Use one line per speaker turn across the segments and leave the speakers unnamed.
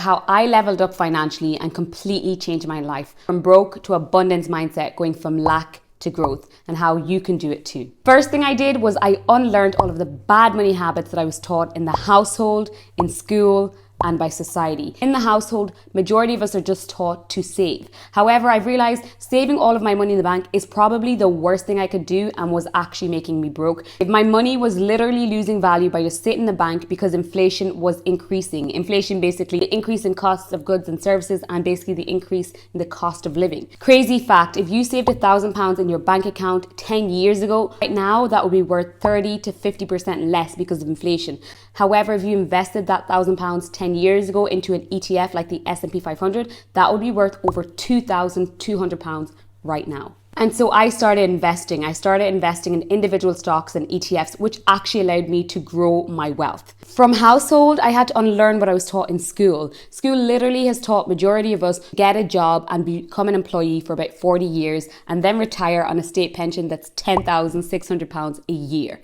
how I leveled up financially and completely changed my life from broke to abundance mindset, going from lack to growth, and how you can do it too. First thing I did was I unlearned all of the bad money habits that I was taught in the household, in school, and by society. In the household, majority of us are just taught to save. However, I've realized saving all of my money in the bank is probably the worst thing I could do and was actually making me broke. If my money was literally losing value by just sitting in the bank because inflation was increasing. Inflation basically the increase in costs of goods and services and basically the increase in the cost of living. Crazy fact, if you saved £1,000 in your bank account 10 years ago, right now that would be worth 30 to 50% less because of inflation. However, if you invested that £1,000 10 years ago into an ETF like the S&P 500, that would be worth over £2,200 right now. And so I started investing. I started investing in individual stocks and ETFs, which actually allowed me to grow my wealth. From household, I had to unlearn what I was taught in school. School literally has taught majority of us get a job and become an employee for about 40 years and then retire on a state pension that's £10,600 a year.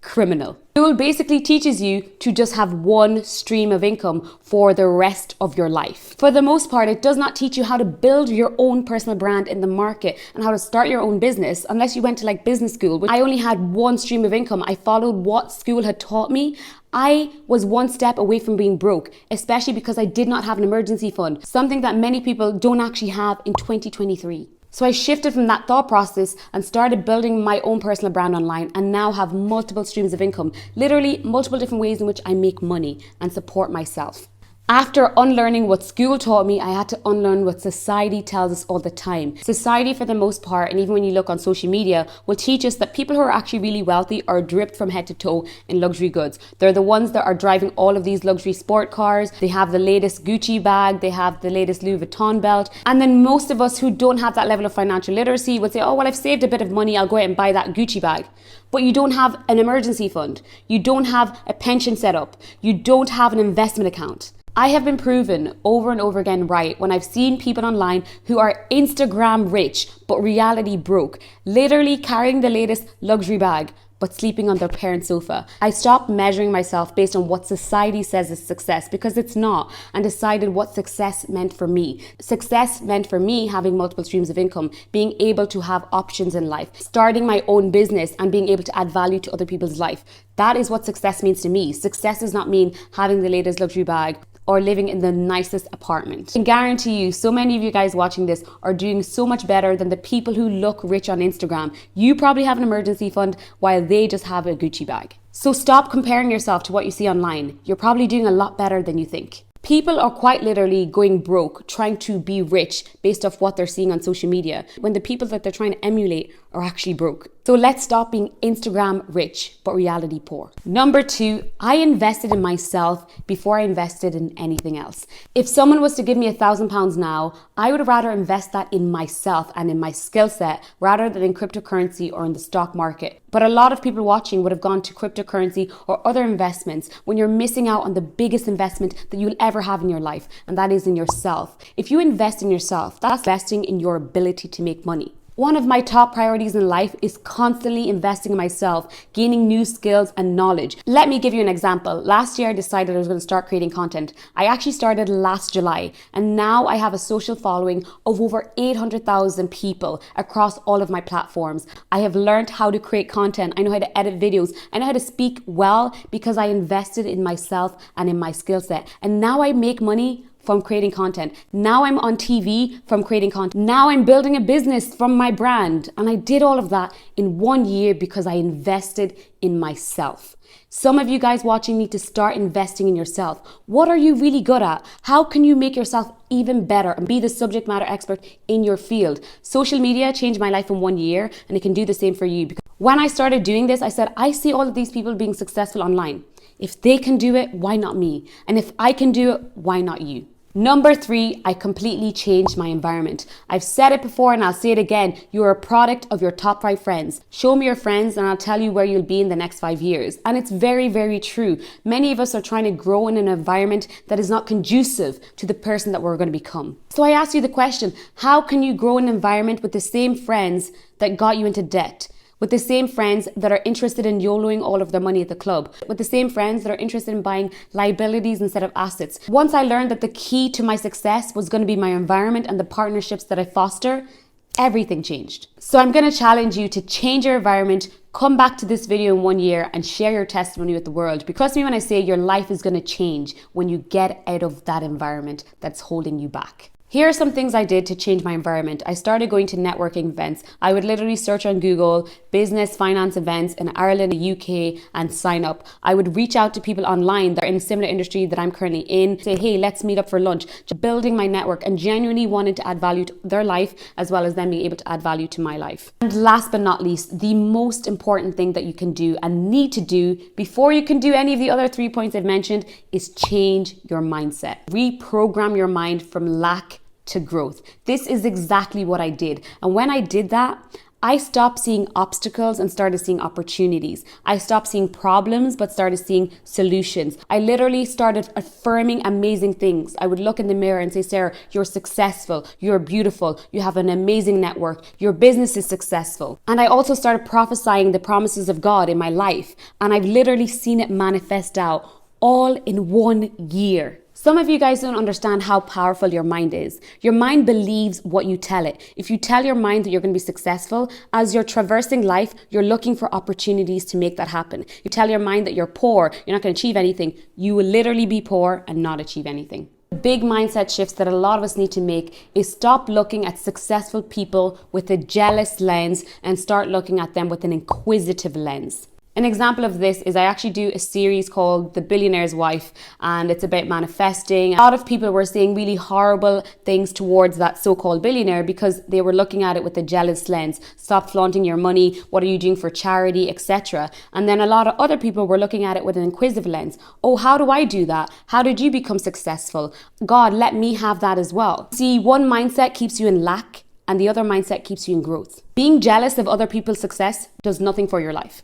Criminal. School basically teaches you to just have one stream of income for the rest of your life. For the most part, it does not teach you how to build your own personal brand in the market and how to start your own business unless you went to like business school. I only had one stream of income. I followed what school had taught me. I was one step away from being broke, especially because I did not have an emergency fund, something that many people don't actually have in 2023. So I shifted from that thought process and started building my own personal brand online and now have multiple streams of income, literally multiple different ways in which I make money and support myself. After unlearning what school taught me, I had to unlearn what society tells us all the time. Society, for the most part, and even when you look on social media, will teach us that people who are actually really wealthy are dripped from head to toe in luxury goods. They're the ones that are driving all of these luxury sport cars. They have the latest Gucci bag. They have the latest Louis Vuitton belt. And then most of us who don't have that level of financial literacy would say, oh, well, I've saved a bit of money. I'll go out and buy that Gucci bag. But you don't have an emergency fund. You don't have a pension set up. You don't have an investment account. I have been proven over and over again right when I've seen people online who are Instagram rich, but reality broke, literally carrying the latest luxury bag, but sleeping on their parents' sofa. I stopped measuring myself based on what society says is success, because it's not, and decided what success meant for me. Success meant for me having multiple streams of income, being able to have options in life, starting my own business and being able to add value to other people's life. That is what success means to me. Success does not mean having the latest luxury bag or living in the nicest apartment. I can guarantee you, so many of you guys watching this are doing so much better than the people who look rich on Instagram. You probably have an emergency fund while they just have a Gucci bag. So stop comparing yourself to what you see online. You're probably doing a lot better than you think. People are quite literally going broke, trying to be rich based off what they're seeing on social media, when the people that they're trying to emulate are actually broke. So let's stop being Instagram rich, but reality poor. Number 2, I invested in myself before I invested in anything else. If someone was to give me £1,000 now, I would rather invest that in myself and in my skill set rather than in cryptocurrency or in the stock market. But a lot of people watching would have gone to cryptocurrency or other investments when you're missing out on the biggest investment that you'll ever have in your life, and that is in yourself. If you invest in yourself, that's investing in your ability to make money. One of my top priorities in life is constantly investing in myself, gaining new skills and knowledge. Let me give you an example. Last year, I decided I was going to start creating content. I actually started last July, and now I have a social following of over 800,000 people across all of my platforms. I have learned how to create content. I know how to edit videos. I know how to speak well because I invested in myself and in my skill set. And now I make money from creating content. Now I'm on TV from creating content. Now I'm building a business from my brand. And I did all of that in 1 year because I invested in myself. Some of you guys watching need to start investing in yourself. What are you really good at? How can you make yourself even better and be the subject matter expert in your field? Social media changed my life in 1 year, and it can do the same for you. Because when I started doing this, I said, I see all of these people being successful online. If they can do it, why not me? And if I can do it, why not you? Number 3, I completely changed my environment. I've said it before and I'll say it again. You are a product of your top 5 friends. Show me your friends and I'll tell you where you'll be in the next 5 years. And it's very, very true. Many of us are trying to grow in an environment that is not conducive to the person that we're going to become. So I ask you the question, how can you grow in an environment with the same friends that got you into debt? with the same friends that are interested in YOLOing all of their money at the club, with the same friends that are interested in buying liabilities instead of assets. Once I learned that the key to my success was going to be my environment and the partnerships that I foster, everything changed. So I'm going to challenge you to change your environment. Come back to this video in 1 year and share your testimony with the world. Because trust me when I say your life is going to change when you get out of that environment that's holding you back. Here are some things I did to change my environment. I started going to networking events. I would literally search on Google business finance events in Ireland, the UK, and sign up. I would reach out to people online that are in a similar industry that I'm currently in, say, hey, let's meet up for lunch. Building my network and genuinely wanting to add value to their life as well as them being able to add value to my life. And last but not least, the most important thing that you can do and need to do before you can do any of the other 3 points I've mentioned is change your mindset. Reprogram your mind from lack to growth. This is exactly what I did. And when I did that, I stopped seeing obstacles and started seeing opportunities. I stopped seeing problems but started seeing solutions. I literally started affirming amazing things. I would look in the mirror and say, Sarah, you're successful, you're beautiful, you have an amazing network, your business is successful. And I also started prophesying the promises of God in my life. And I've literally seen it manifest out all in 1 year. Some of you guys don't understand how powerful your mind is. Your mind believes what you tell it. If you tell your mind that you're going to be successful, as you're traversing life, you're looking for opportunities to make that happen. You tell your mind that you're poor, you're not going to achieve anything. You will literally be poor and not achieve anything. The big mindset shifts that a lot of us need to make is stop looking at successful people with a jealous lens and start looking at them with an inquisitive lens. An example of this is I actually do a series called The Billionaire's Wife, and it's about manifesting. A lot of people were saying really horrible things towards that so-called billionaire because they were looking at it with a jealous lens. Stop flaunting your money. What are you doing for charity, etc. And then a lot of other people were looking at it with an inquisitive lens. Oh, how do I do that? How did you become successful? God, let me have that as well. See, one mindset keeps you in lack and the other mindset keeps you in growth. Being jealous of other people's success does nothing for your life.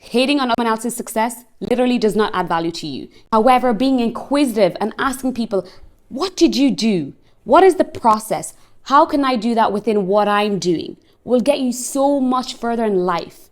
Hating on someone else's success literally does not add value to you. However, being inquisitive and asking people, what did you do? What is the process? How can I do that within what I'm doing? Will get you so much further in life.